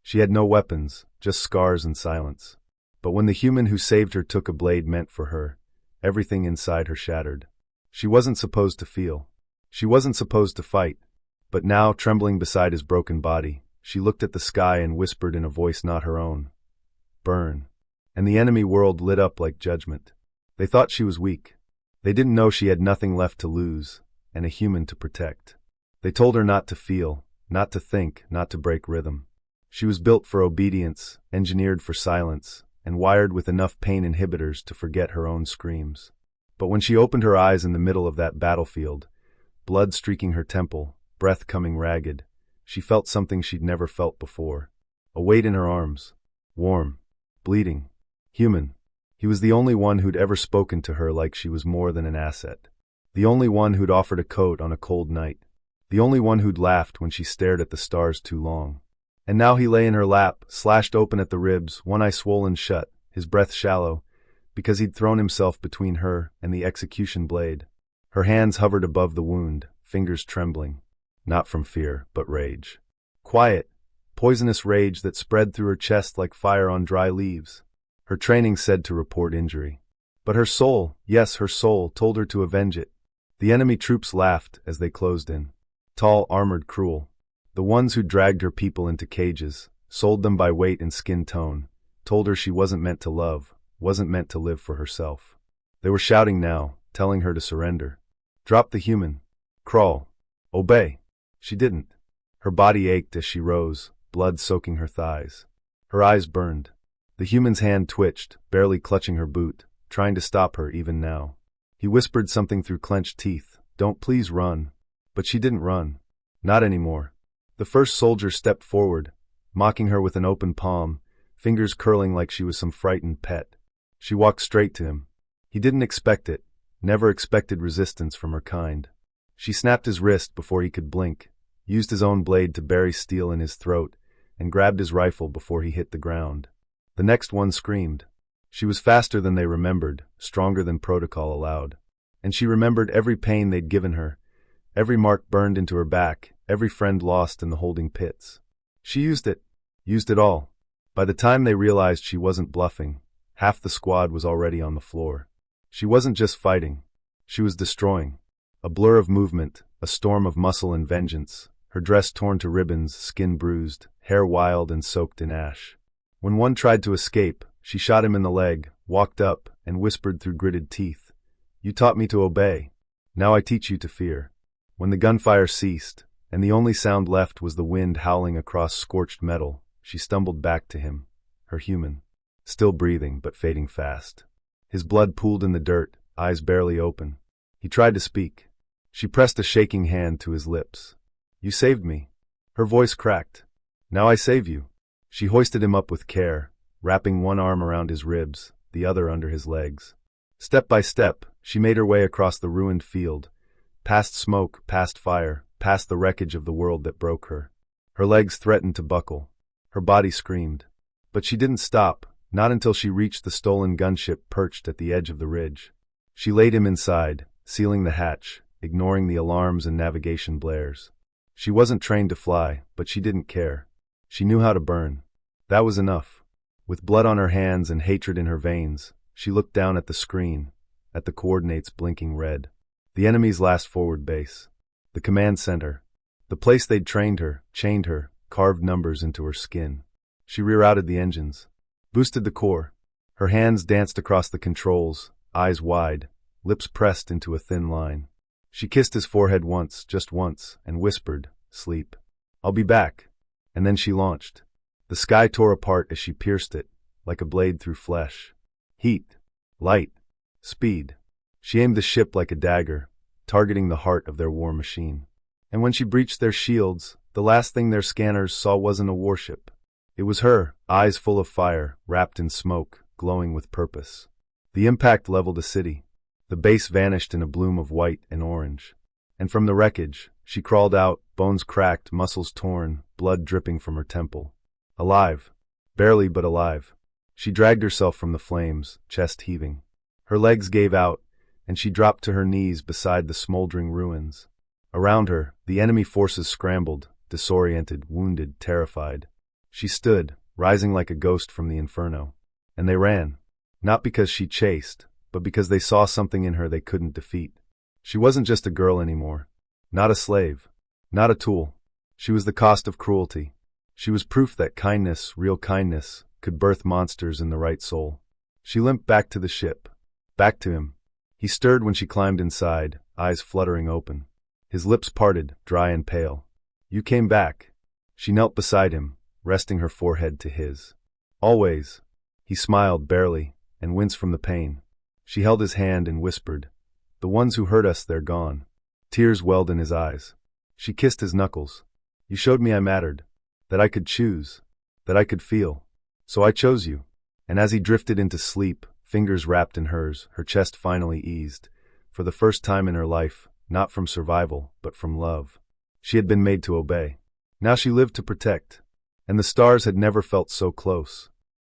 She had no weapons, just scars and silence. But when the human who saved her took a blade meant for her, everything inside her shattered. She wasn't supposed to feel. She wasn't supposed to fight. But now, trembling beside his broken body, she looked at the sky and whispered in a voice not her own, "Burn." And the enemy world lit up like judgment. They thought she was weak. They didn't know she had nothing left to lose, and a human to protect. They told her not to feel, not to think, not to break rhythm. She was built for obedience, engineered for silence, and wired with enough pain inhibitors to forget her own screams. But when she opened her eyes in the middle of that battlefield, blood streaking her temple, breath coming ragged, she felt something she'd never felt before. A weight in her arms. Warm. Bleeding. Human. He was the only one who'd ever spoken to her like she was more than an asset. The only one who'd offered a coat on a cold night. The only one who'd laughed when she stared at the stars too long. And now he lay in her lap, slashed open at the ribs, one eye swollen shut, his breath shallow, because he'd thrown himself between her and the execution blade. Her hands hovered above the wound, fingers trembling. Not from fear, but rage. Quiet, poisonous rage that spread through her chest like fire on dry leaves. Her training said to report injury. But her soul, yes, her soul, told her to avenge it. The enemy troops laughed as they closed in. Tall, armored, cruel. The ones who dragged her people into cages, sold them by weight and skin tone, told her she wasn't meant to love, wasn't meant to live for herself. They were shouting now, telling her to surrender. Drop the human. Crawl. Obey. She didn't. Her body ached as she rose, blood soaking her thighs. Her eyes burned. The human's hand twitched, barely clutching her boot, trying to stop her even now. He whispered something through clenched teeth, "Don't please run." But she didn't run. Not anymore. The first soldier stepped forward, mocking her with an open palm, fingers curling like she was some frightened pet. She walked straight to him. He didn't expect it, never expected resistance from her kind. She snapped his wrist before he could blink, used his own blade to bury steel in his throat, and grabbed his rifle before he hit the ground. The next one screamed. She was faster than they remembered, stronger than protocol allowed. And she remembered every pain they'd given her, every mark burned into her back, every friend lost in the holding pits. She used it all. By the time they realized she wasn't bluffing, half the squad was already on the floor. She wasn't just fighting, she was destroying. A blur of movement, a storm of muscle and vengeance, her dress torn to ribbons, skin bruised, hair wild and soaked in ash. When one tried to escape, she shot him in the leg, walked up, and whispered through gritted teeth, "You taught me to obey. Now I teach you to fear." When the gunfire ceased, and the only sound left was the wind howling across scorched metal, she stumbled back to him, her human, still breathing but fading fast. His blood pooled in the dirt, eyes barely open. He tried to speak. She pressed a shaking hand to his lips. "You saved me." Her voice cracked. "Now I save you." She hoisted him up with care, wrapping one arm around his ribs, the other under his legs. Step by step, she made her way across the ruined field, past smoke, past fire, past the wreckage of the world that broke her. Her legs threatened to buckle. Her body screamed. But she didn't stop, not until she reached the stolen gunship perched at the edge of the ridge. She laid him inside, sealing the hatch, ignoring the alarms and navigation blares. She wasn't trained to fly, but she didn't care. She knew how to burn. That was enough. With blood on her hands and hatred in her veins, she looked down at the screen, at the coordinates blinking red. The enemy's last forward base. The command center. The place they'd trained her, chained her, carved numbers into her skin. She rerouted the engines, boosted the core. Her hands danced across the controls, eyes wide, lips pressed into a thin line. She kissed his forehead once, just once, and whispered, "Sleep. I'll be back." And then she launched. The sky tore apart as she pierced it, like a blade through flesh. Heat. Light. Speed. She aimed the ship like a dagger, targeting the heart of their war machine. And when she breached their shields, the last thing their scanners saw wasn't a warship. It was her, eyes full of fire, wrapped in smoke, glowing with purpose. The impact leveled a city. The base vanished in a bloom of white and orange. And from the wreckage, she crawled out, bones cracked, muscles torn, blood dripping from her temple. Alive. Barely but alive. She dragged herself from the flames, chest heaving. Her legs gave out, and she dropped to her knees beside the smoldering ruins. Around her, the enemy forces scrambled, disoriented, wounded, terrified. She stood, rising like a ghost from the inferno. And they ran. Not because she chased, but because they saw something in her they couldn't defeat. She wasn't just a girl anymore. Not a slave. Not a tool. She was the cost of cruelty. She was proof that kindness, real kindness, could birth monsters in the right soul. She limped back to the ship. Back to him. He stirred when she climbed inside, eyes fluttering open. His lips parted, dry and pale. You came back. She knelt beside him, resting her forehead to his. Always. He smiled barely, and winced from the pain. She held his hand and whispered, "The ones who hurt us, they're gone." Tears welled in his eyes. She kissed his knuckles. "You showed me I mattered. That I could choose. That I could feel. So I chose you." And as he drifted into sleep, fingers wrapped in hers, her chest finally eased. For the first time in her life, not from survival, but from love. She had been made to obey. Now she lived to protect. And the stars had never felt so close.